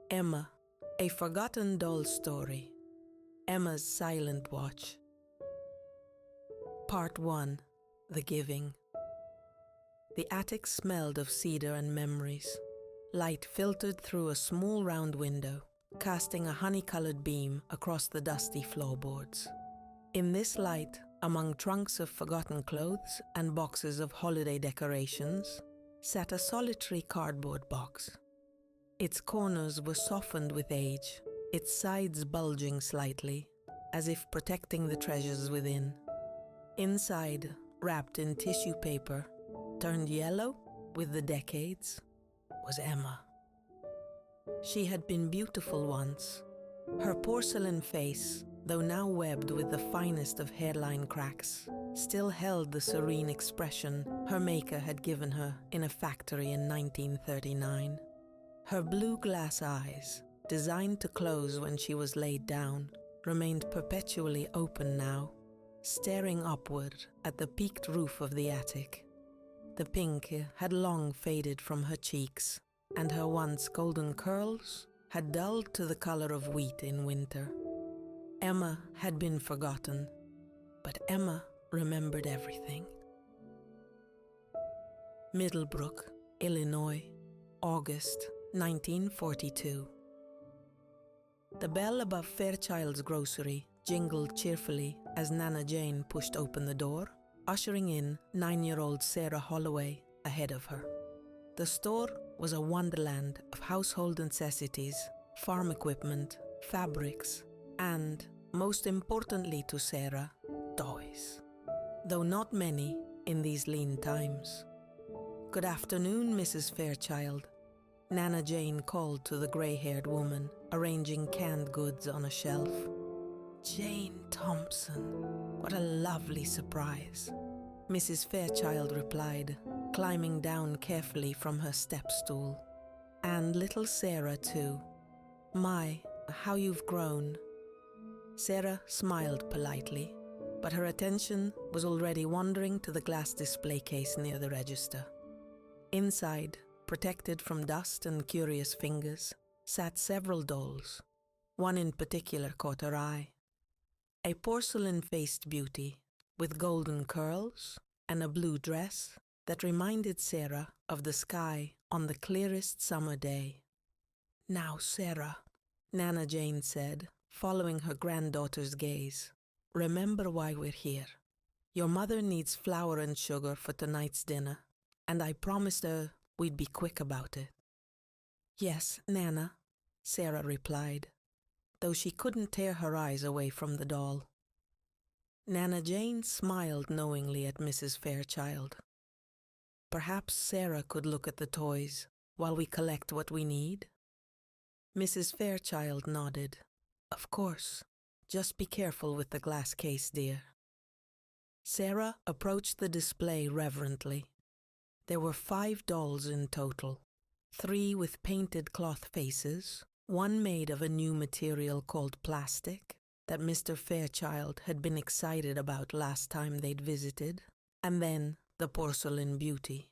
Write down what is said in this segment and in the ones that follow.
Emma, a forgotten doll story. Emma's silent watch. Part 1. The Giving. The attic smelled of cedar and memories. Light filtered through a small round window, casting a honey-colored beam across the dusty floorboards. In this light, among trunks of forgotten clothes and boxes of holiday decorations, sat a solitary cardboard box. Its corners were softened with age, its sides bulging slightly, as if protecting the treasures within. Inside, wrapped in tissue paper, turned yellow with the decades, was Emma. She had been beautiful once. Her porcelain face, though now webbed with the finest of hairline cracks, still held the serene expression her maker had given her in a factory in 1939. Her blue glass eyes, designed to close when she was laid down, remained perpetually open now, staring upward at the peaked roof of the attic. The pink had long faded from her cheeks, and her once golden curls had dulled to the color of wheat in winter. Emma had been forgotten, but Emma remembered everything. Middlebrook, Illinois, August 1942. The bell above Fairchild's grocery jingled cheerfully as Nana Jane pushed open the door, ushering in 9-year-old Sarah Holloway ahead of her. The store was a wonderland of household necessities, farm equipment, fabrics, and, most importantly to Sarah, toys. Though not many in these lean times. "Good afternoon, Mrs. Fairchild," Nana Jane called to the gray-haired woman, arranging canned goods on a shelf. "Jane Thompson, what a lovely surprise," Mrs. Fairchild replied, climbing down carefully from her step stool. "And little Sarah, too. My, how you've grown." Sarah smiled politely, but her attention was already wandering to the glass display case near the register. Inside, protected from dust and curious fingers, sat several dolls. One in particular caught her eye. A porcelain-faced beauty with golden curls and a blue dress that reminded Sarah of the sky on the clearest summer day. "Now, Sarah," Nana Jane said, following her granddaughter's gaze, "remember why we're here. Your mother needs flour and sugar for tonight's dinner, and I promised her we'd be quick about it." "Yes, Nana," Sarah replied, though she couldn't tear her eyes away from the doll. Nana Jane smiled knowingly at Mrs. Fairchild. "Perhaps Sarah could look at the toys while we collect what we need?" Mrs. Fairchild nodded. "Of course. Just be careful with the glass case, dear." Sarah approached the display reverently. There were 5 dolls in total, 3 with painted cloth faces, one made of a new material called plastic that Mr. Fairchild had been excited about last time they'd visited, and then the porcelain beauty.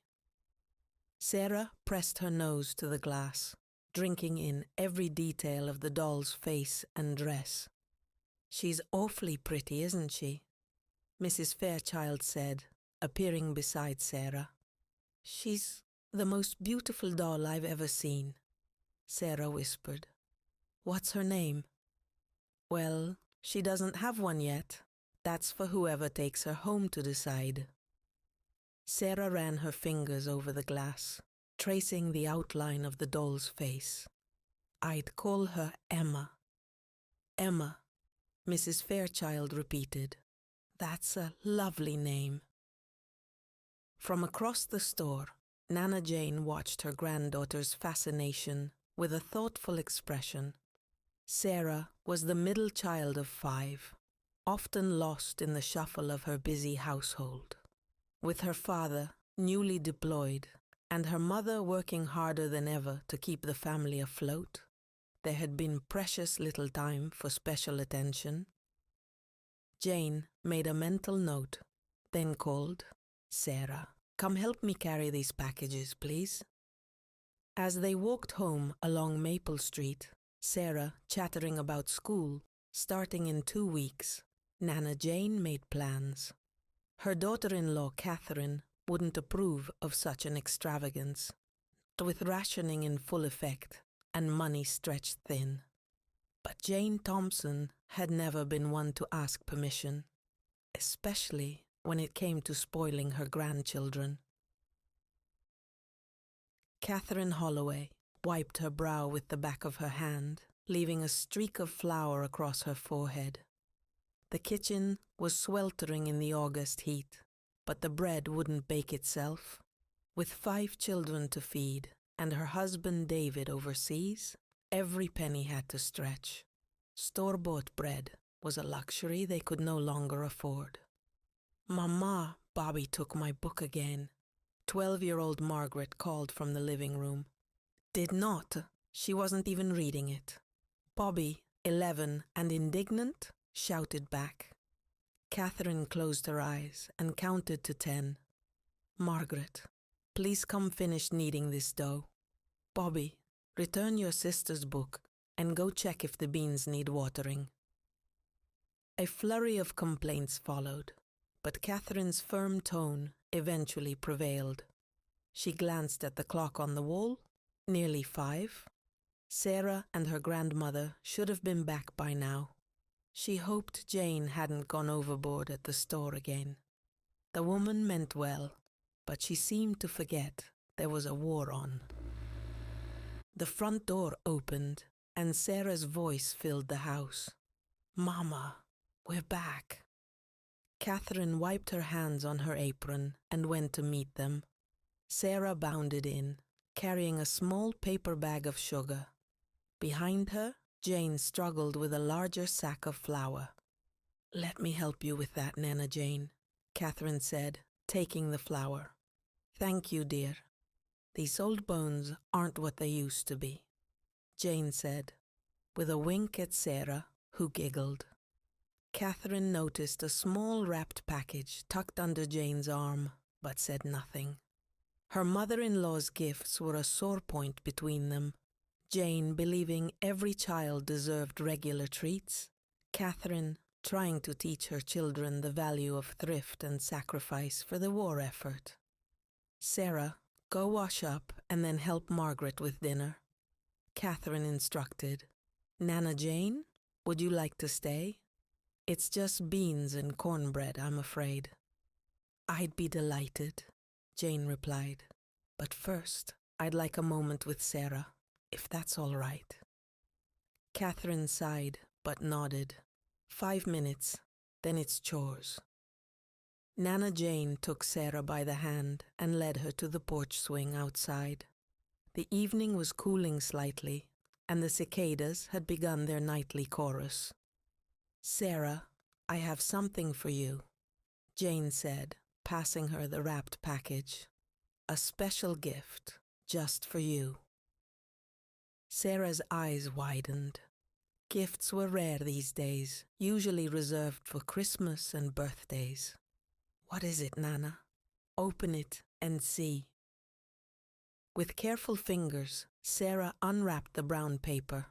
Sarah pressed her nose to the glass, drinking in every detail of the doll's face and dress. "She's awfully pretty, isn't she?" Mrs. Fairchild said, appearing beside Sarah. "She's the most beautiful doll I've ever seen," Sarah whispered. "What's her name?" "Well, she doesn't have one yet. That's for whoever takes her home to decide." Sarah ran her fingers over the glass, tracing the outline of the doll's face. "I'd call her Emma." "Emma," Mrs. Fairchild repeated. "That's a lovely name." From across the store, Nana Jane watched her granddaughter's fascination with a thoughtful expression. Sarah was the middle child of 5, often lost in the shuffle of her busy household. With her father newly deployed and her mother working harder than ever to keep the family afloat, there had been precious little time for special attention. Jane made a mental note, then called, "Sarah, come help me carry these packages, please." As they walked home along Maple Street, Sarah chattering about school, starting in 2 weeks, Nana Jane made plans. Her daughter-in-law, Catherine, wouldn't approve of such an extravagance, with rationing in full effect and money stretched thin. But Jane Thompson had never been one to ask permission, especially when it came to spoiling her grandchildren. Catherine Holloway wiped her brow with the back of her hand, leaving a streak of flour across her forehead. The kitchen was sweltering in the August heat, but the bread wouldn't bake itself. With 5 children to feed and her husband David overseas, every penny had to stretch. Store-bought bread was a luxury they could no longer afford. "Mama," Bobby took my book again. 12-year-old Margaret called from the living room. Did not. She wasn't even reading it. Bobby, 11 and indignant, shouted back. Catherine closed her eyes and counted to 10. "Margaret, please come finish kneading this dough. Bobby, return your sister's book and go check if the beans need watering." A flurry of complaints followed, but Catherine's firm tone eventually prevailed. She glanced at the clock on the wall. Nearly 5. Sarah and her grandmother should have been back by now. She hoped Jane hadn't gone overboard at the store again. The woman meant well, but she seemed to forget there was a war on. The front door opened, and Sarah's voice filled the house. "Mama, we're back." Catherine wiped her hands on her apron and went to meet them. Sarah bounded in, carrying a small paper bag of sugar. Behind her, Jane struggled with a larger sack of flour. "Let me help you with that, Nana Jane," Catherine said, taking the flour. "Thank you, dear. These old bones aren't what they used to be," Jane said, with a wink at Sarah, who giggled. Catherine noticed a small wrapped package tucked under Jane's arm, but said nothing. Her mother-in-law's gifts were a sore point between them. Jane believing every child deserved regular treats, Catherine trying to teach her children the value of thrift and sacrifice for the war effort. "Sarah, go wash up and then help Margaret with dinner," Catherine instructed. "Nana Jane, would you like to stay? It's just beans and cornbread, I'm afraid." "I'd be delighted," Jane replied. "But first, I'd like a moment with Sarah, if that's all right." Catherine sighed, but nodded. 5 minutes, then it's chores. Nana Jane took Sarah by the hand and led her to the porch swing outside. The evening was cooling slightly, and the cicadas had begun their nightly chorus. "Sarah, I have something for you," Jane said, passing her the wrapped package. "A special gift, just for you." Sarah's eyes widened. Gifts were rare these days, usually reserved for Christmas and birthdays. "What is it, Nana? Open it and see." With careful fingers, Sarah unwrapped the brown paper.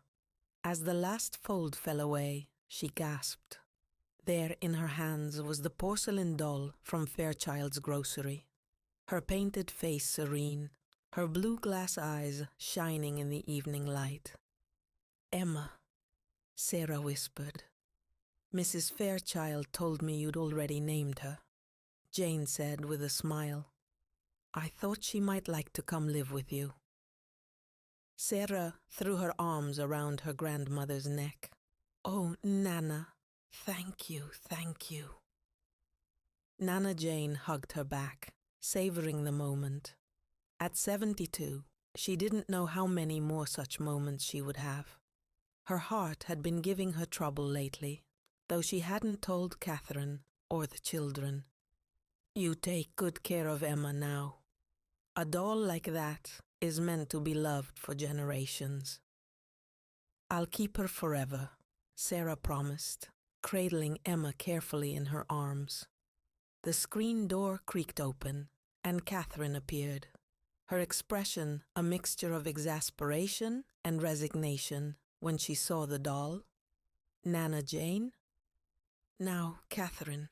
As the last fold fell away, she gasped. There in her hands was the porcelain doll from Fairchild's grocery, her painted face serene, her blue glass eyes shining in the evening light. "Emma," Sarah whispered. "Mrs. Fairchild told me you'd already named her," Jane said with a smile. "I thought she might like to come live with you." Sarah threw her arms around her grandmother's neck. "Oh, Nana, thank you, thank you." Nana Jane hugged her back, savoring the moment. At 72, she didn't know how many more such moments she would have. Her heart had been giving her trouble lately, though she hadn't told Catherine or the children. "You take good care of Emma now. A doll like that is meant to be loved for generations." "I'll keep her forever," Sarah promised, cradling Emma carefully in her arms. The screen door creaked open, and Catherine appeared. her expression a mixture of exasperation and resignation when she saw the doll. Nana Jane? Now, Catherine,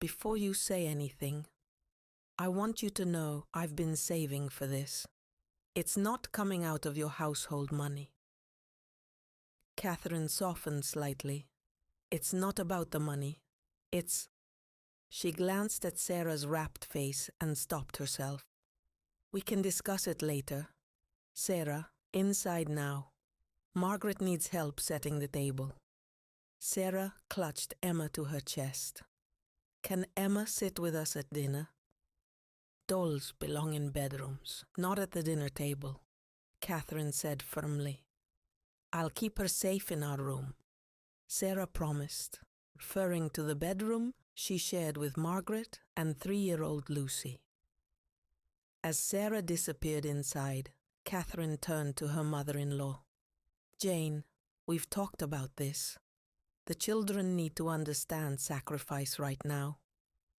before you say anything, I want you to know I've been saving for this. It's not coming out of your household money. Catherine softened slightly. It's not about the money. It's... She glanced at Sarah's rapt face and stopped herself. We can discuss it later. Sarah, inside now. Margaret needs help setting the table. Sarah clutched Emma to her chest. Can Emma sit with us at dinner? Dolls belong in bedrooms, not at the dinner table, Catherine said firmly. I'll keep her safe in our room. Sarah promised, referring to the bedroom she shared with Margaret and 3-year-old Lucy. As Sarah disappeared inside, Catherine turned to her mother-in-law. Jane, we've talked about this. The children need to understand sacrifice right now.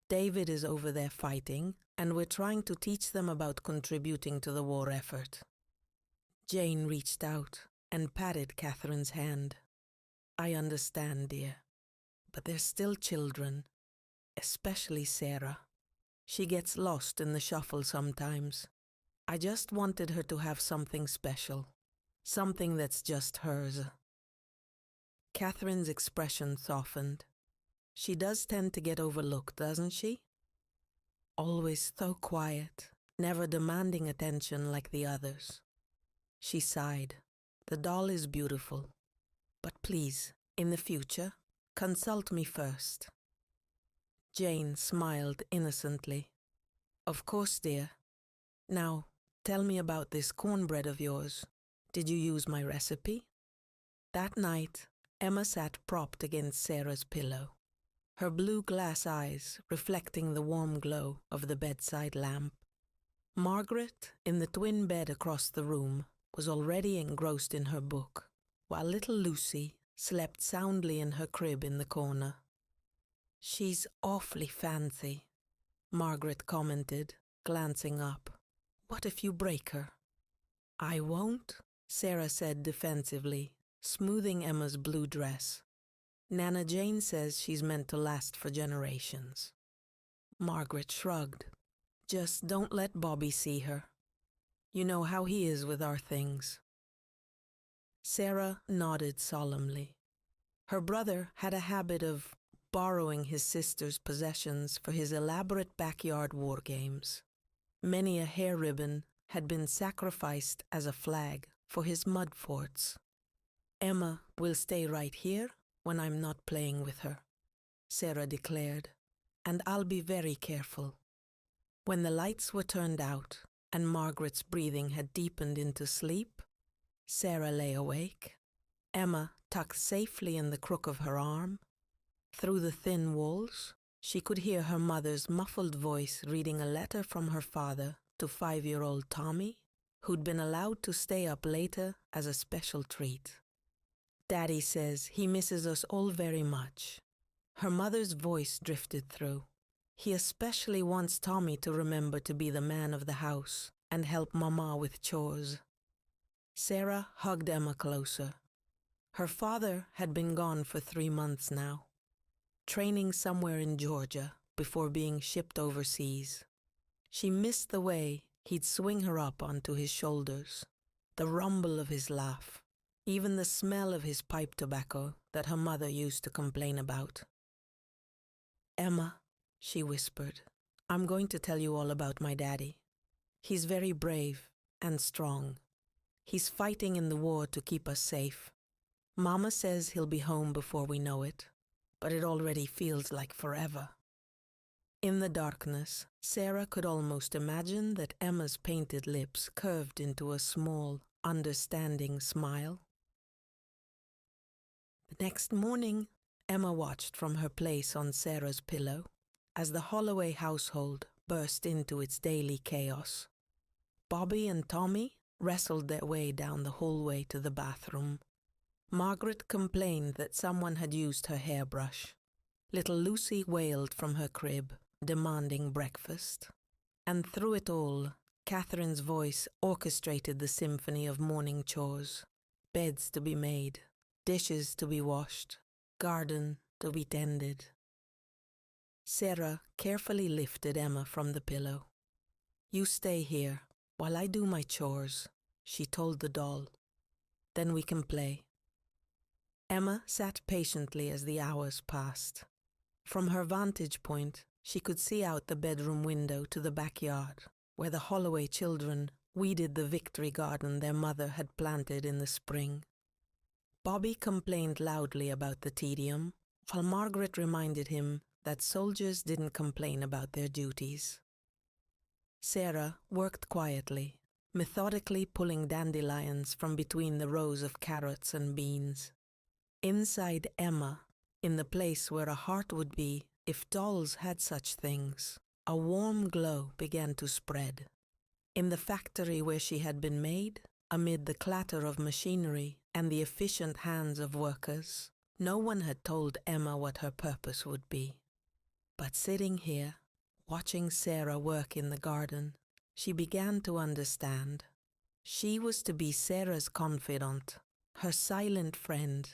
David is over there fighting, and we're trying to teach them about contributing to the war effort. Jane reached out and patted Catherine's hand. I understand, dear, but they're still children, especially Sarah. She gets lost in the shuffle sometimes. I just wanted her to have something special, something that's just hers. Catherine's expression softened. She does tend to get overlooked, doesn't she? Always so quiet, never demanding attention like the others. She sighed. The doll is beautiful. But please, in the future, consult me first. Jane smiled innocently. Of course, dear. Now, tell me about this cornbread of yours. Did you use my recipe? That night, Emma sat propped against Sarah's pillow, her blue glass eyes reflecting the warm glow of the bedside lamp. Margaret, in the twin bed across the room, was already engrossed in her book, while little Lucy slept soundly in her crib in the corner. She's awfully fancy, Margaret commented, glancing up. What if you break her? I won't, Sarah said defensively, smoothing Emma's blue dress. Nana Jane says she's meant to last for generations. Margaret shrugged. Just don't let Bobby see her. You know how he is with our things. Sarah nodded solemnly. Her brother had a habit of borrowing his sister's possessions for his elaborate backyard war games. Many a hair ribbon had been sacrificed as a flag for his mud forts. Emma will stay right here when I'm not playing with her, Sarah declared, and I'll be very careful. When the lights were turned out and Margaret's breathing had deepened into sleep, Sarah lay awake, Emma tucked safely in the crook of her arm. Through the thin walls, she could hear her mother's muffled voice reading a letter from her father to 5-year-old Tommy, who'd been allowed to stay up later as a special treat. Daddy says he misses us all very much. Her mother's voice drifted through. He especially wants Tommy to remember to be the man of the house and help Mama with chores. Sarah hugged Emma closer. Her father had been gone for 3 months now, training somewhere in Georgia before being shipped overseas. She missed the way he'd swing her up onto his shoulders, the rumble of his laugh, even the smell of his pipe tobacco that her mother used to complain about. Emma, she whispered, I'm going to tell you all about my daddy. He's very brave and strong. He's fighting in the war to keep us safe. Mama says he'll be home before we know it, but it already feels like forever. In the darkness, Sarah could almost imagine that Emma's painted lips curved into a small, understanding smile. The next morning, Emma watched from her place on Sarah's pillow as the Holloway household burst into its daily chaos. Bobby and Tommy wrestled their way down the hallway to the bathroom. Margaret complained that someone had used her hairbrush. Little Lucy wailed from her crib, demanding breakfast. And through it all, Catherine's voice orchestrated the symphony of morning chores. Beds to be made, dishes to be washed, garden to be tended. Sarah carefully lifted Emma from the pillow. "You stay here while I do my chores," she told the doll. "Then we can play." Emma sat patiently as the hours passed. From her vantage point, she could see out the bedroom window to the backyard, where the Holloway children weeded the victory garden their mother had planted in the spring. Bobby complained loudly about the tedium, while Margaret reminded him that soldiers didn't complain about their duties. Sarah worked quietly, methodically pulling dandelions from between the rows of carrots and beans. Inside Emma, in the place where a heart would be if dolls had such things, a warm glow began to spread. In the factory where she had been made, amid the clatter of machinery and the efficient hands of workers, no one had told Emma what her purpose would be. But sitting here, watching Sarah work in the garden, she began to understand. She was to be Sarah's confidant, her silent friend,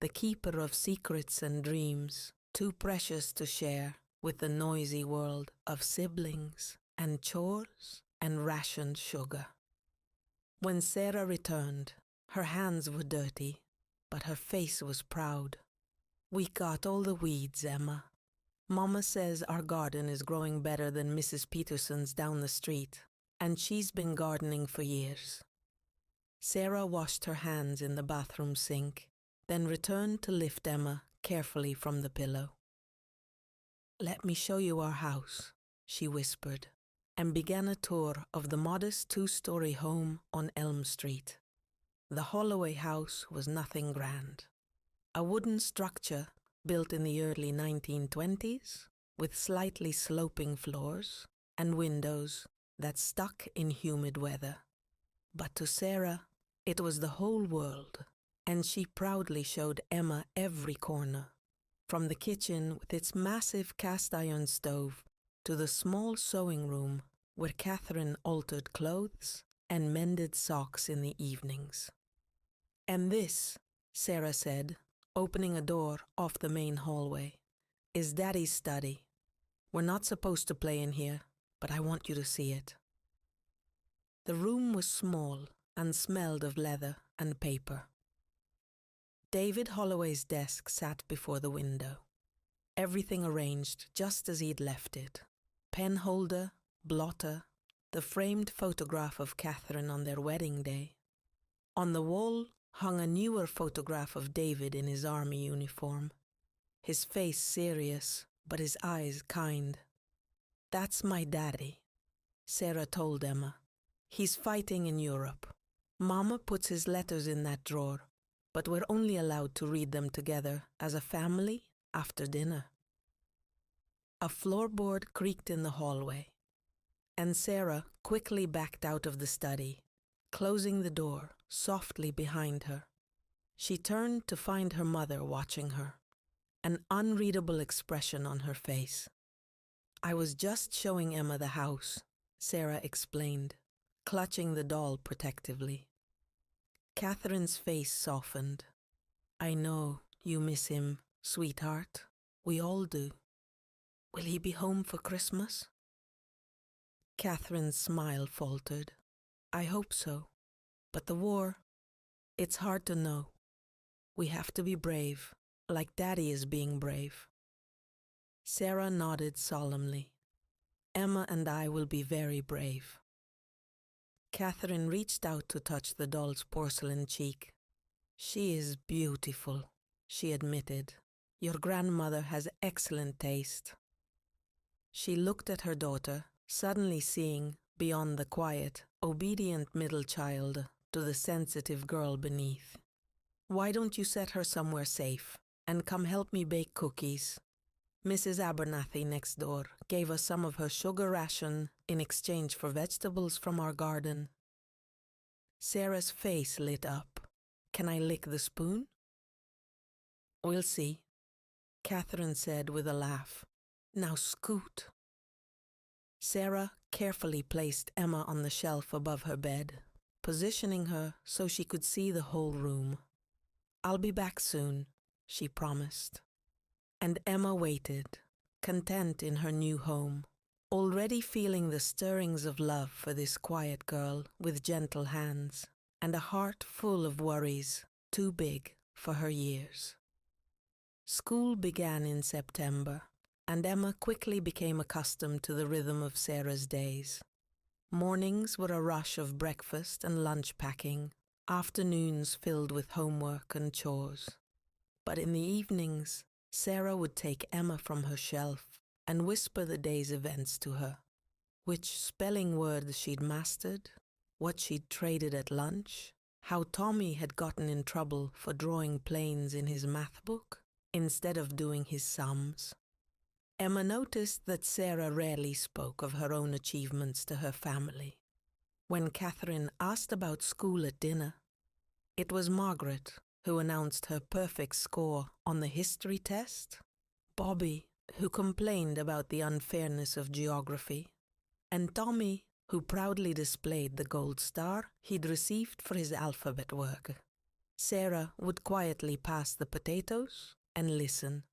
the keeper of secrets and dreams, too precious to share with the noisy world of siblings and chores and rationed sugar. When Sarah returned, her hands were dirty, but her face was proud. "We got all the weeds, Emma. Mama says our garden is growing better than Mrs. Peterson's down the street, and she's been gardening for years." Sarah washed her hands in the bathroom sink, then returned to lift Emma carefully from the pillow. "Let me show you our house," she whispered, and began a tour of the modest two-story home on Elm Street. The Holloway house was nothing grand. A wooden structure built in the early 1920s, with slightly sloping floors and windows that stuck in humid weather. But to Sarah, it was the whole world, and she proudly showed Emma every corner, from the kitchen with its massive cast-iron stove to the small sewing room where Catherine altered clothes and mended socks in the evenings. "And this," Sarah said, opening a door off the main hallway, "is Daddy's study. We're not supposed to play in here, but I want you to see it." The room was small and smelled of leather and paper. David Holloway's desk sat before the window, everything arranged just as he'd left it. Pen holder, blotter, the framed photograph of Catherine on their wedding day. On the wall hung a newer photograph of David in his army uniform, his face serious, but his eyes kind. "That's my daddy," Sarah told Emma. "He's fighting in Europe. Mama puts his letters in that drawer, but we're only allowed to read them together as a family after dinner." A floorboard creaked in the hallway, and Sarah quickly backed out of the study, closing the door softly behind her. She turned to find her mother watching her, an unreadable expression on her face. "I was just showing Emma the house," Sarah explained, clutching the doll protectively. Catherine's face softened. "I know you miss him, sweetheart. We all do. Will he be home for Christmas?" Catherine's smile faltered. "I hope so. But the war, it's hard to know. We have to be brave, like Daddy is being brave." Sarah nodded solemnly. "Emma and I will be very brave." Catherine reached out to touch the doll's porcelain cheek. "She is beautiful," she admitted. "Your grandmother has excellent taste." She looked at her daughter, suddenly seeing, beyond the quiet, obedient middle child, to the sensitive girl beneath. "Why don't you set her somewhere safe and come help me bake cookies? Mrs. Abernathy next door gave us some of her sugar ration in exchange for vegetables from our garden." Sarah's face lit up. "Can I lick the spoon?" "We'll see," Catherine said with a laugh. "Now scoot." Sarah carefully placed Emma on the shelf above her bed, positioning her so she could see the whole room. "I'll be back soon," she promised. And Emma waited, content in her new home, already feeling the stirrings of love for this quiet girl with gentle hands and a heart full of worries too big for her years. School began in September, and Emma quickly became accustomed to the rhythm of Sarah's days. Mornings were a rush of breakfast and lunch packing, afternoons filled with homework and chores. But in the evenings, Sarah would take Emma from her shelf and whisper the day's events to her. Which spelling words she'd mastered, what she'd traded at lunch, how Tommy had gotten in trouble for drawing planes in his math book instead of doing his sums. Emma noticed that Sarah rarely spoke of her own achievements to her family. When Catherine asked about school at dinner, it was Margaret who announced her perfect score on the history test, Bobby who complained about the unfairness of geography, and Tommy who proudly displayed the gold star he'd received for his alphabet work. Sarah would quietly pass the potatoes and listen,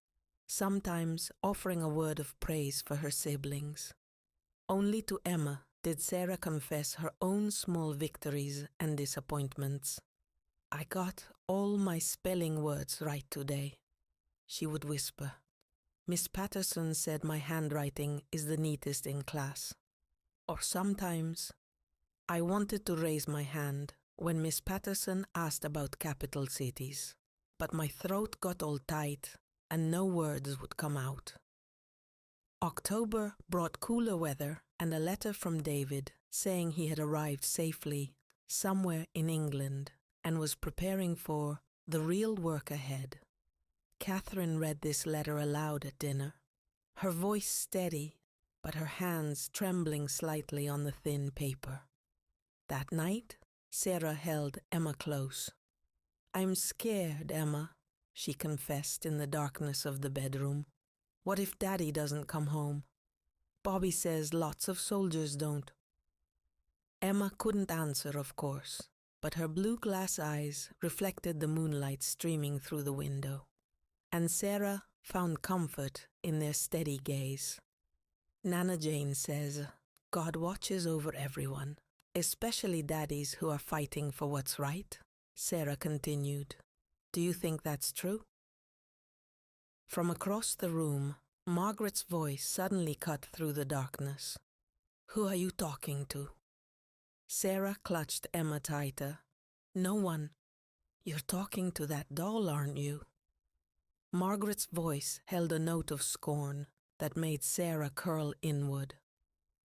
sometimes offering a word of praise for her siblings. Only to Emma did Sarah confess her own small victories and disappointments. "I got all my spelling words right today," she would whisper. "Miss Patterson said my handwriting is the neatest in class." Or sometimes, "I wanted to raise my hand when Miss Patterson asked about capital cities, but my throat got all tight and no words would come out." October brought cooler weather and a letter from David saying he had arrived safely somewhere in England and was preparing for the real work ahead. Catherine read this letter aloud at dinner, her voice steady, but her hands trembling slightly on the thin paper. That night, Sarah held Emma close. "I'm scared, Emma," she confessed in the darkness of the bedroom. "What if Daddy doesn't come home? Bobby says lots of soldiers don't." Emma couldn't answer, of course, but her blue glass eyes reflected the moonlight streaming through the window, and Sarah found comfort in their steady gaze. "Nana Jane says God watches over everyone, especially daddies who are fighting for what's right," Sarah continued. "Do you think that's true?" From across the room, Margaret's voice suddenly cut through the darkness. "Who are you talking to?" Sarah clutched Emma tighter. "No one. You're talking to that doll, aren't you?" Margaret's voice held a note of scorn that made Sarah curl inward.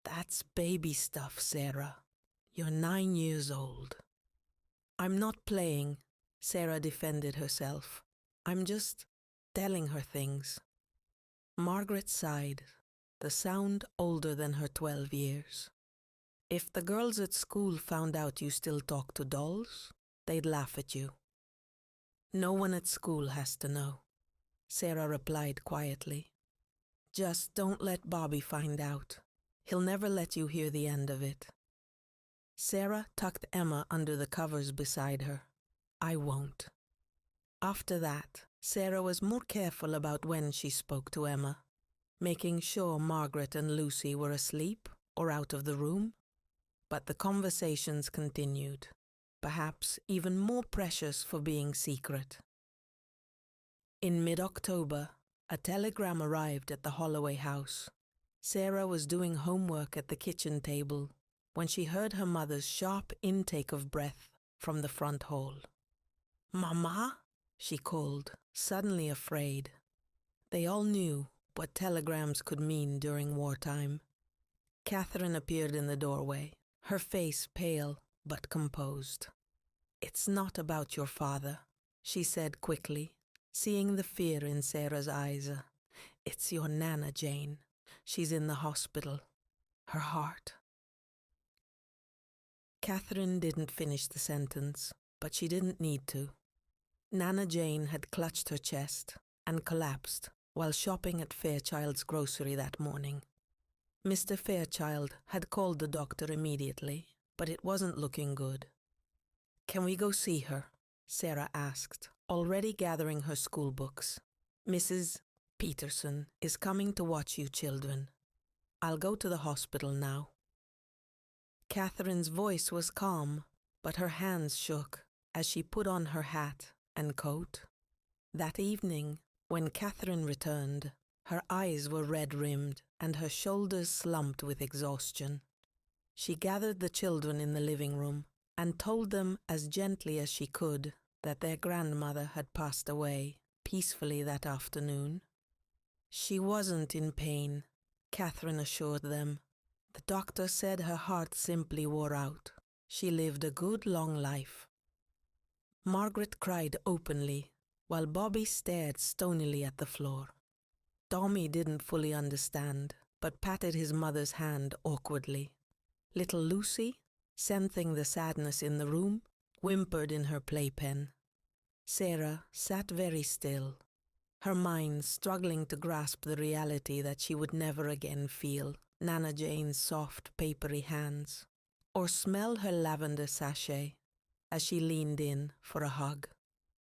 "That's baby stuff, Sarah. You're 9 years old." "I'm not playing," Sarah defended herself. "I'm just telling her things." Margaret sighed, the sound older than her 12 years. "If the girls at school found out you still talk to dolls, they'd laugh at you." "No one at school has to know," Sarah replied quietly. "Just don't let Bobby find out. He'll never let you hear the end of it." Sarah tucked Emma under the covers beside her. "I won't." After that, Sarah was more careful about when she spoke to Emma, making sure Margaret and Lucy were asleep or out of the room. But the conversations continued, perhaps even more precious for being secret. In mid-October, a telegram arrived at the Holloway house. Sarah was doing homework at the kitchen table when she heard her mother's sharp intake of breath from the front hall. "Mama?" she called, suddenly afraid. They all knew what telegrams could mean during wartime. Catherine appeared in the doorway, her face pale but composed. "It's not about your father," she said quickly, seeing the fear in Sarah's eyes. "It's your Nana Jane. She's in the hospital. Her heart." Catherine didn't finish the sentence, but she didn't need to. Nana Jane had clutched her chest and collapsed while shopping at Fairchild's grocery that morning. Mr. Fairchild had called the doctor immediately, but it wasn't looking good. "Can we go see her?" Sarah asked, already gathering her school books. "Mrs. Peterson is coming to watch you children. I'll go to the hospital now." Catherine's voice was calm, but her hands shook as she put on her hat and coat. That evening, when Catherine returned, her eyes were red-rimmed and her shoulders slumped with exhaustion. She gathered the children in the living room and told them as gently as she could that their grandmother had passed away peacefully that afternoon. She wasn't in pain, Catherine assured them. The doctor said her heart simply wore out. She lived a good long life. Margaret cried openly, while Bobby stared stonily at the floor. Tommy didn't fully understand, but patted his mother's hand awkwardly. Little Lucy, sensing the sadness in the room, whimpered in her playpen. Sarah sat very still, her mind struggling to grasp the reality that she would never again feel Nana Jane's soft, papery hands, or smell her lavender sachet as she leaned in for a hug.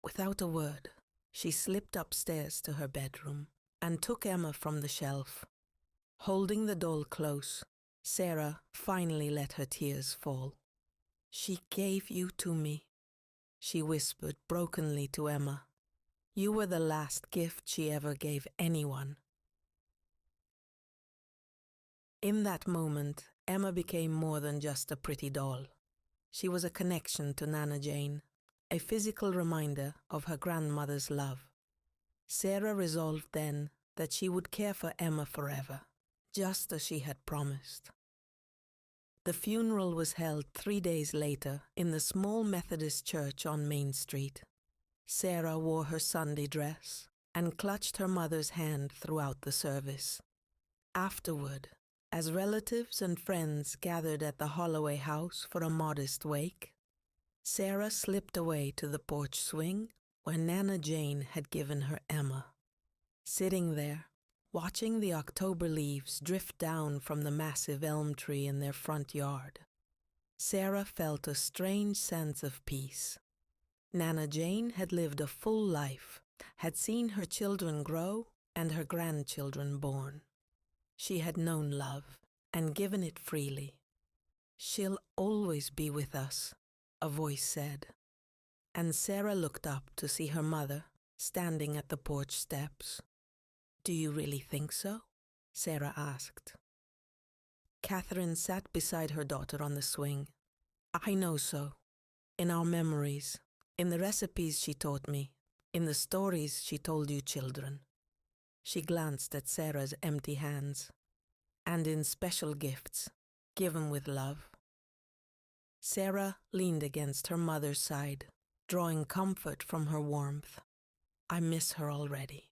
Without a word, she slipped upstairs to her bedroom and took Emma from the shelf. Holding the doll close, Sarah finally let her tears fall. "She gave you to me," she whispered brokenly to Emma. "You were the last gift she ever gave anyone." In that moment, Emma became more than just a pretty doll. She was a connection to Nana Jane, a physical reminder of her grandmother's love. Sarah resolved then that she would care for Emma forever, just as she had promised. The funeral was held 3 days later in the small Methodist church on Main Street. Sarah wore her Sunday dress and clutched her mother's hand throughout the service. Afterward, as relatives and friends gathered at the Holloway house for a modest wake, Sarah slipped away to the porch swing where Nana Jane had given her Emma. Sitting there, watching the October leaves drift down from the massive elm tree in their front yard, Sarah felt a strange sense of peace. Nana Jane had lived a full life, had seen her children grow and her grandchildren born. She had known love and given it freely. "She'll always be with us," a voice said. And Sarah looked up to see her mother standing at the porch steps. "Do you really think so?" Sarah asked. Catherine sat beside her daughter on the swing. "I know so. In our memories, in the recipes she taught me, in the stories she told you children." She glanced at Sarah's empty hands. "And in special gifts, given with love." Sarah leaned against her mother's side, drawing comfort from her warmth. "I miss her already."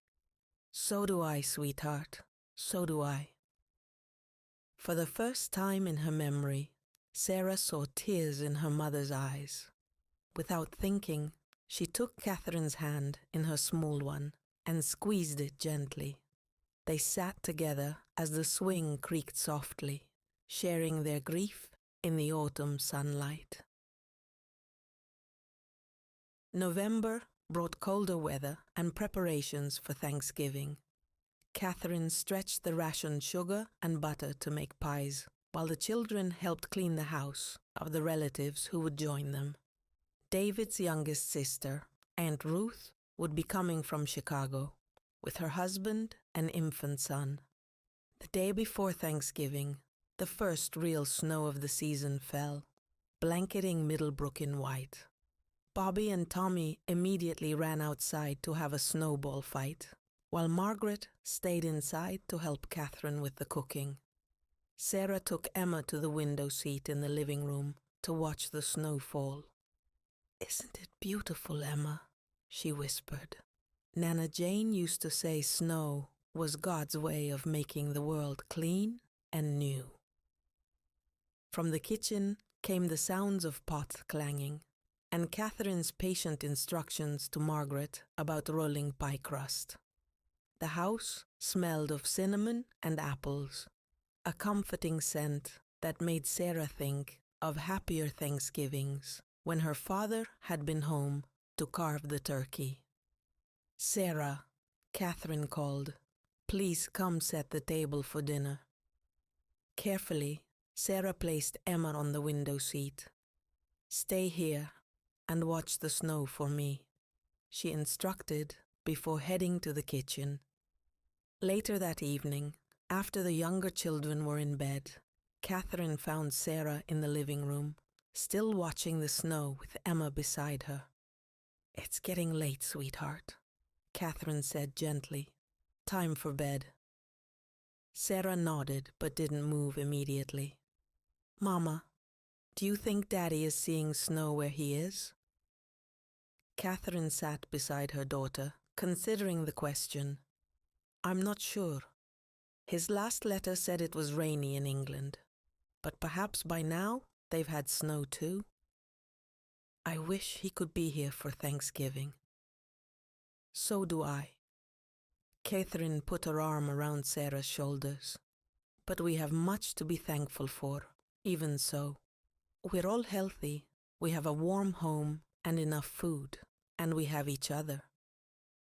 "So do I, sweetheart. So do I." For the first time in her memory, Sarah saw tears in her mother's eyes. Without thinking, she took Catherine's hand in her small one and squeezed it gently. They sat together as the swing creaked softly, sharing their grief in the autumn sunlight. November brought colder weather and preparations for Thanksgiving. Catherine stretched the rationed sugar and butter to make pies, while the children helped clean the house of the relatives who would join them. David's youngest sister, Aunt Ruth, would be coming from Chicago, with her husband and infant son. The day before Thanksgiving, the first real snow of the season fell, blanketing Middlebrook in white. Bobby and Tommy immediately ran outside to have a snowball fight, while Margaret stayed inside to help Catherine with the cooking. Sarah took Emma to the window seat in the living room to watch the snow fall. "Isn't it beautiful, Emma?" she whispered. Nana Jane used to say snow was God's way of making the world clean and new. From the kitchen came the sounds of pots clanging, and Catherine's patient instructions to Margaret about rolling pie crust. The house smelled of cinnamon and apples. a comforting scent that made Sarah think of happier Thanksgivings when her father had been home to carve the turkey. "Sarah," Catherine called, "please come set the table for dinner." Carefully, Sarah placed Emma on the window seat. "Stay here and watch the snow for me," she instructed before heading to the kitchen. Later that evening, after the younger children were in bed, Catherine found Sarah in the living room, still watching the snow with Emma beside her. "It's getting late, sweetheart," Catherine said gently. "Time for bed." Sarah nodded but didn't move immediately. "Mama, do you think Daddy is seeing snow where he is?" Catherine sat beside her daughter, considering the question. "I'm not sure. His last letter said it was rainy in England, but perhaps by now they've had snow too. I wish he could be here for Thanksgiving." "So do I." Catherine put her arm around Sarah's shoulders. "But we have much to be thankful for, even so. We're all healthy, we have a warm home and enough food, and we have each other."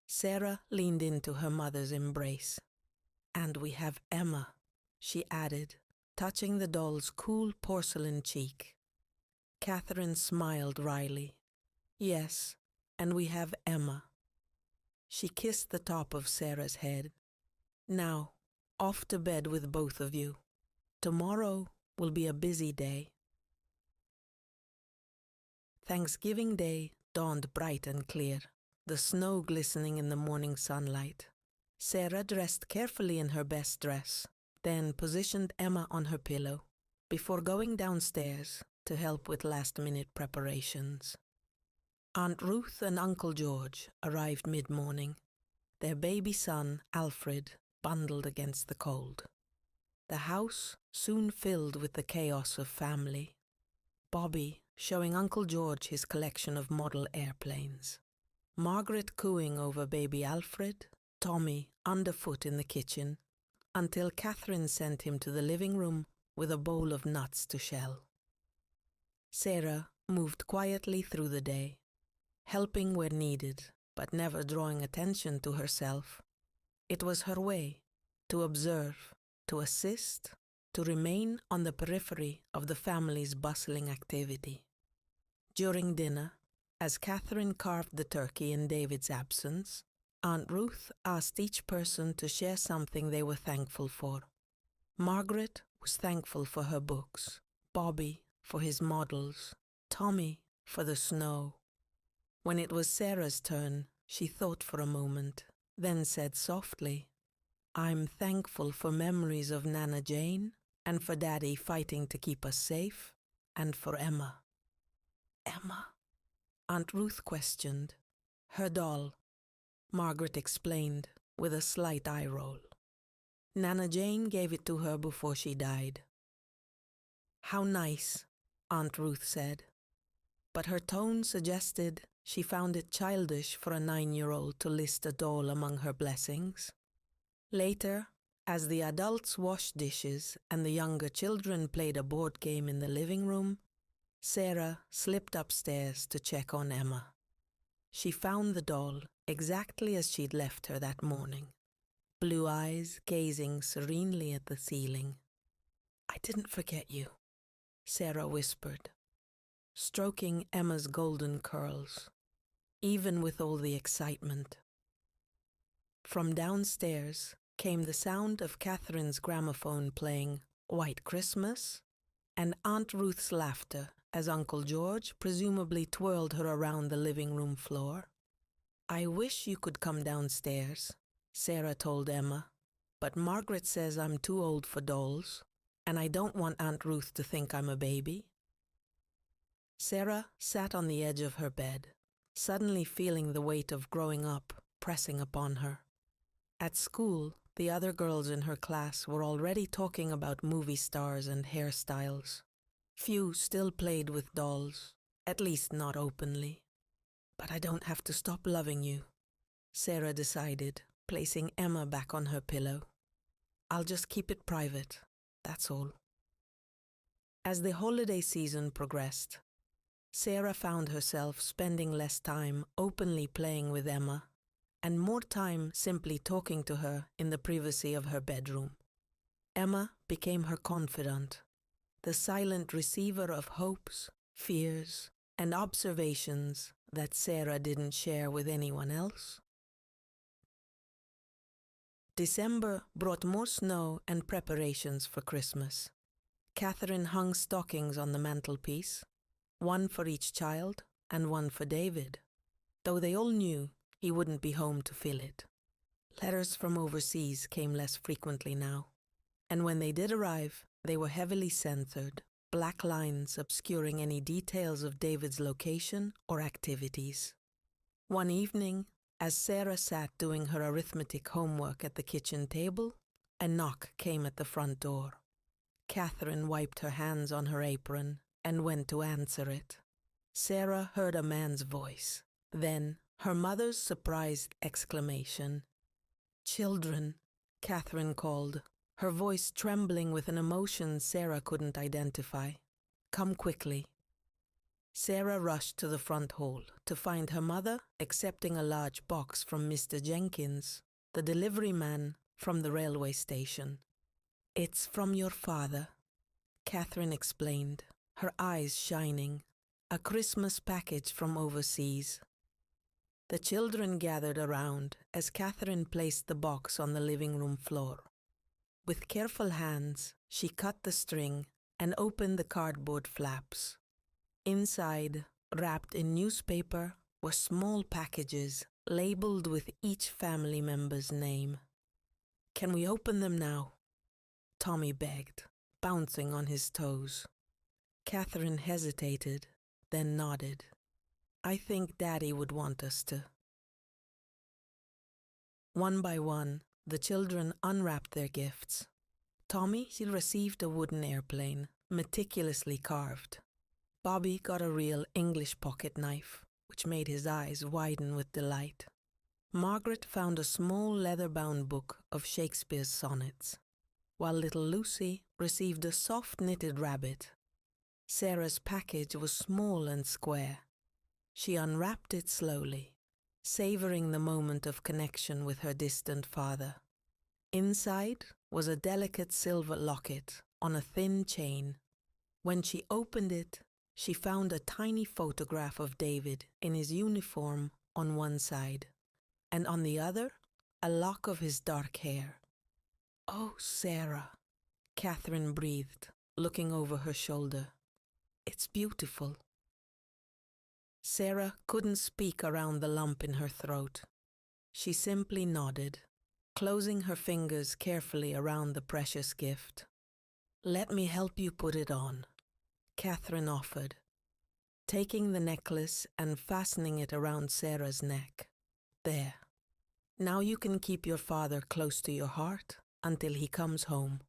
Sarah leaned into her mother's embrace. "And we have Emma," she added, touching the doll's cool porcelain cheek. Catherine smiled wryly. "Yes, and we have Emma." She kissed the top of Sarah's head. "Now, off to bed with both of you. Tomorrow will be a busy day." Thanksgiving Day dawned bright and clear, the snow glistening in the morning sunlight. Sarah dressed carefully in her best dress, then positioned Emma on her pillow, before going downstairs to help with last-minute preparations. Aunt Ruth and Uncle George arrived mid-morning, their baby son, Alfred, bundled against the cold. The house soon filled with the chaos of family. Bobby showing Uncle George his collection of model airplanes. Margaret cooing over baby Alfred, Tommy underfoot in the kitchen, until Catherine sent him to the living room with a bowl of nuts to shell. Sarah moved quietly through the day, helping where needed, but never drawing attention to herself. It was her way to observe, to assist, to remain on the periphery of the family's bustling activity. During dinner, as Catherine carved the turkey in David's absence, Aunt Ruth asked each person to share something they were thankful for. Margaret was thankful for her books, Bobby for his models, Tommy for the snow. When it was Sarah's turn, she thought for a moment, then said softly, "I'm thankful for memories of Nana Jane, and for Daddy fighting to keep us safe, and for Emma." "Emma?" Aunt Ruth questioned. "Her doll," Margaret explained with a slight eye roll. "Nana Jane gave it to her before she died." "How nice," Aunt Ruth said, but her tone suggested she found it childish for a 9-year-old to list a doll among her blessings. Later, as the adults washed dishes and the younger children played a board game in the living room, Sarah slipped upstairs to check on Emma. She found the doll exactly as she'd left her that morning, blue eyes gazing serenely at the ceiling. "I didn't forget you," Sarah whispered, stroking Emma's golden curls, even with all the excitement. From downstairs came the sound of Catherine's gramophone playing White Christmas and Aunt Ruth's laughter as Uncle George presumably twirled her around the living room floor. "I wish you could come downstairs," Sarah told Emma, "but Margaret says I'm too old for dolls, and I don't want Aunt Ruth to think I'm a baby." Sarah sat on the edge of her bed, suddenly feeling the weight of growing up pressing upon her. At school, the other girls in her class were already talking about movie stars and hairstyles. Few still played with dolls, at least not openly. "But I don't have to stop loving you," Sarah decided, placing Emma back on her pillow. "I'll just keep it private. that's all. As the holiday season progressed, Sarah found herself spending less time openly playing with Emma and more time simply talking to her in the privacy of her bedroom. Emma became her confidant, the silent receiver of hopes, fears, and observations that Sarah didn't share with anyone else. December brought more snow and preparations for Christmas. Catherine hung stockings on the mantelpiece, one for each child and one for David, though they all knew he wouldn't be home to fill it. Letters from overseas came less frequently now, and when they did arrive, they were heavily censored, black lines obscuring any details of David's location or activities. One evening, as Sarah sat doing her arithmetic homework at the kitchen table, a knock came at the front door. Catherine wiped her hands on her apron and went to answer it. Sarah heard a man's voice, then her mother's surprised exclamation. "Children," Catherine called, her voice trembling with an emotion Sarah couldn't identify. "Come quickly." Sarah rushed to the front hall to find her mother accepting a large box from Mr. Jenkins, the delivery man from the railway station. "It's from your father," Catherine explained, her eyes shining. "A Christmas package from overseas." The children gathered around as Catherine placed the box on the living room floor. With careful hands, she cut the string and opened the cardboard flaps. Inside, wrapped in newspaper, were small packages labeled with each family member's name. "Can we open them now?" Tommy begged, bouncing on his toes. Catherine hesitated, then nodded. "I think Daddy would want us to." One by one, the children unwrapped their gifts. Tommy received a wooden airplane, meticulously carved. Bobby got a real English pocket knife, which made his eyes widen with delight. Margaret found a small leather-bound book of Shakespeare's sonnets, while little Lucy received a soft knitted rabbit. Sarah's package was small and square. She unwrapped it slowly, savoring the moment of connection with her distant father. Inside was a delicate silver locket on a thin chain. When she opened it, she found a tiny photograph of David in his uniform on one side, and on the other, a lock of his dark hair. "Oh, Sarah," Catherine breathed, looking over her shoulder. "It's beautiful." Sarah couldn't speak around the lump in her throat. She simply nodded, closing her fingers carefully around the precious gift. "Let me help you put it on," Catherine offered, taking the necklace and fastening it around Sarah's neck. "There. Now you can keep your father close to your heart until he comes home."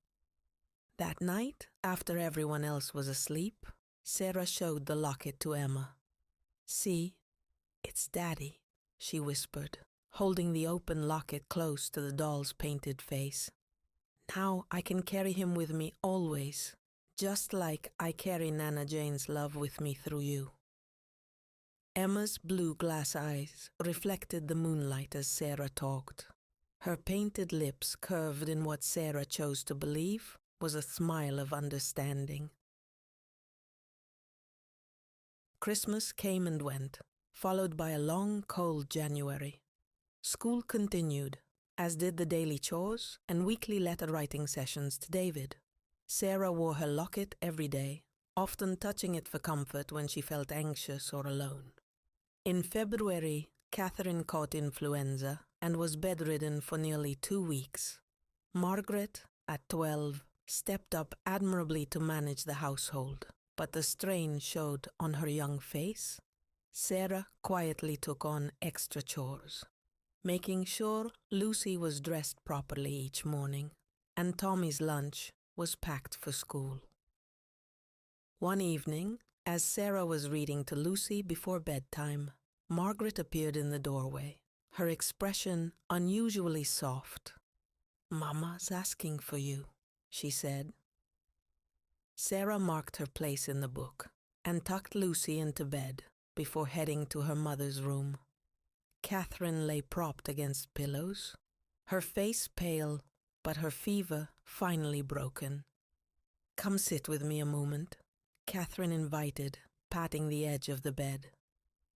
That night, after everyone else was asleep, Sarah showed the locket to Emma. "See, it's Daddy," she whispered, holding the open locket close to the doll's painted face. "Now I can carry him with me always, just like I carry Nana Jane's love with me through you." Emma's blue glass eyes reflected the moonlight as Sarah talked. Her painted lips curved in what Sarah chose to believe was a smile of understanding. Christmas came and went, followed by a long, cold January. School continued, as did the daily chores and weekly letter-writing sessions to David. Sarah wore her locket every day, often touching it for comfort when she felt anxious or alone. In February, Catherine caught influenza and was bedridden for nearly 2 weeks. Margaret, at 12, stepped up admirably to manage the household, but the strain showed on her young face. Sarah quietly took on extra chores, making sure Lucy was dressed properly each morning, and Tommy's lunch was packed for school. One evening, as Sarah was reading to Lucy before bedtime, Margaret appeared in the doorway, her expression unusually soft. "Mama's asking for you," she said, Sarah marked her place in the book and tucked Lucy into bed before heading to her mother's room. Catherine lay propped against pillows, her face pale, but her fever finally broken. "Come sit with me a moment," Catherine invited, patting the edge of the bed.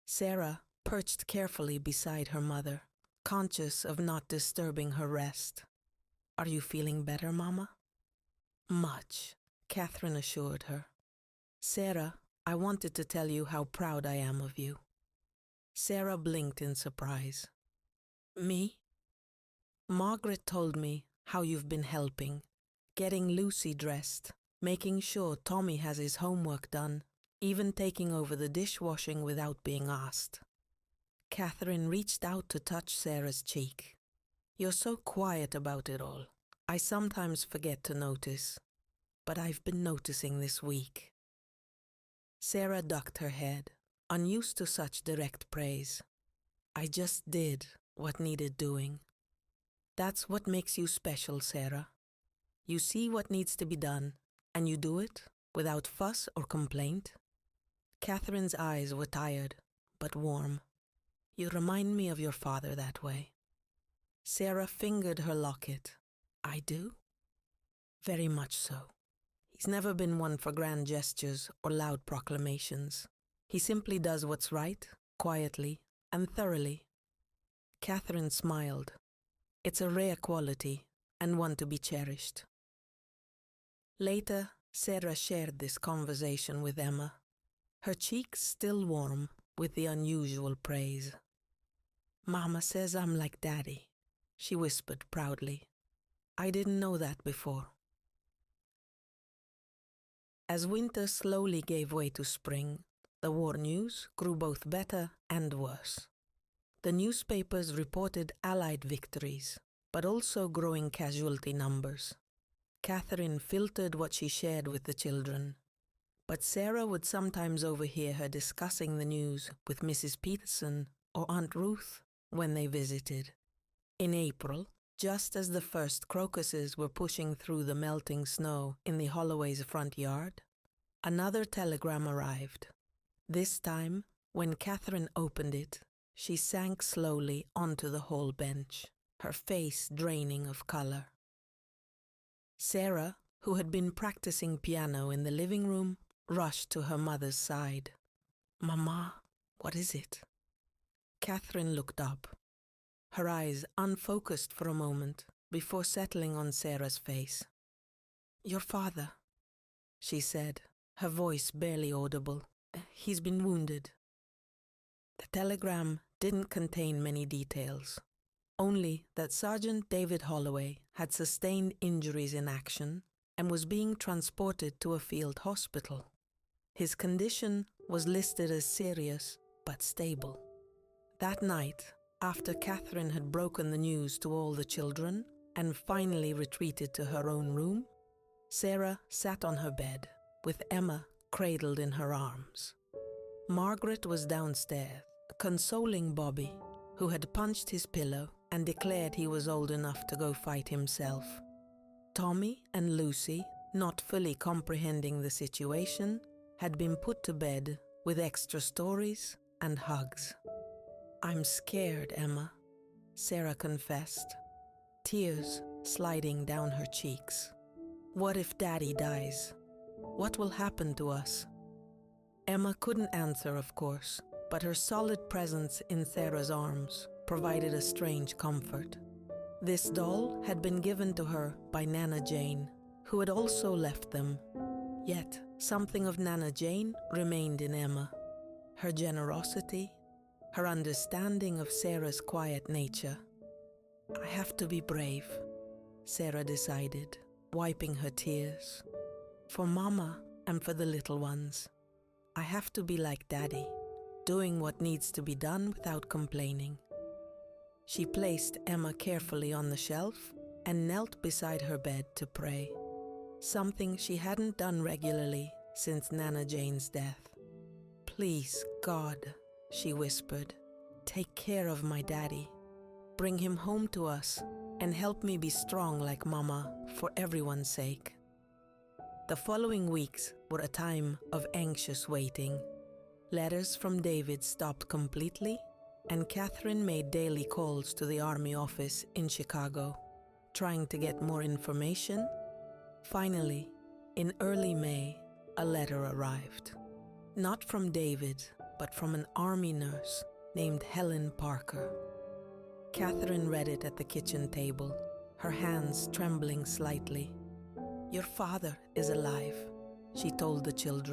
Sarah perched carefully beside her mother, conscious of not disturbing her rest. "Are you feeling better, Mama?" "Much," Catherine assured her. "Sarah, I wanted to tell you how proud I am of you." Sarah blinked in surprise. "Me?" "Margaret told me how you've been helping, getting Lucy dressed, making sure Tommy has his homework done, even taking over the dishwashing without being asked." Catherine reached out to touch Sarah's cheek. "You're so quiet about it all. I sometimes forget to notice, but I've been noticing this week." Sarah ducked her head, unused to such direct praise. "I just did what needed doing." "That's what makes you special, Sarah. You see what needs to be done, and you do it without fuss or complaint." Catherine's eyes were tired, but warm. "You remind me of your father that way." Sarah fingered her locket. "I do?" "Very much so. He's never been one for grand gestures or loud proclamations. He simply does what's right, quietly and thoroughly." Catherine smiled. "It's a rare quality and one to be cherished." Later, Sarah shared this conversation with Emma, her cheeks still warm with the unusual praise. "Mama says I'm like Daddy," she whispered proudly. "I didn't know that before." As winter slowly gave way to spring, the war news grew both better and worse. The newspapers reported Allied victories, but also growing casualty numbers. Catherine filtered what she shared with the children, but Sarah would sometimes overhear her discussing the news with Mrs. Peterson or Aunt Ruth when they visited. In April, just as the first crocuses were pushing through the melting snow in the Holloway's front yard, another telegram arrived. This time, when Catherine opened it, she sank slowly onto the hall bench, her face draining of color. Sarah, who had been practicing piano in the living room, rushed to her mother's side. "Mama, what is it?" Catherine looked up, her eyes unfocused for a moment before settling on Sarah's face. "Your father," she said, her voice barely audible. "He's been wounded." The telegram didn't contain many details, only that Sergeant David Holloway had sustained injuries in action and was being transported to a field hospital. His condition was listed as serious but stable. That night, after Catherine had broken the news to all the children and finally retreated to her own room, Sarah sat on her bed with Emma cradled in her arms. Margaret was downstairs, consoling Bobby, who had punched his pillow and declared he was old enough to go fight himself. Tommy and Lucy, not fully comprehending the situation, had been put to bed with extra stories and hugs. "I'm scared, Emma," Sarah confessed, tears sliding down her cheeks. "What if Daddy dies? What will happen to us?" Emma couldn't answer, of course, but her solid presence in Sarah's arms provided a strange comfort. This doll had been given to her by Nana Jane, who had also left them. Yet something of Nana Jane remained in Emma. Her generosity, her understanding of Sarah's quiet nature. "I have to be brave," Sarah decided, wiping her tears. "For Mama and for the little ones. I have to be like Daddy, doing what needs to be done without complaining." She placed Emma carefully on the shelf and knelt beside her bed to pray, something she hadn't done regularly since Nana Jane's death. "Please, God," she whispered, "take care of my Daddy. Bring him home to us and help me be strong like Mama for everyone's sake." The following weeks were a time of anxious waiting. Letters from David stopped completely, and Catherine made daily calls to the Army office in Chicago, trying to get more information. Finally, in early May, a letter arrived. Not from David, but from an Army nurse named Helen Parker. Catherine read it at the kitchen table, her hands trembling slightly. "Your father is alive," she told the children.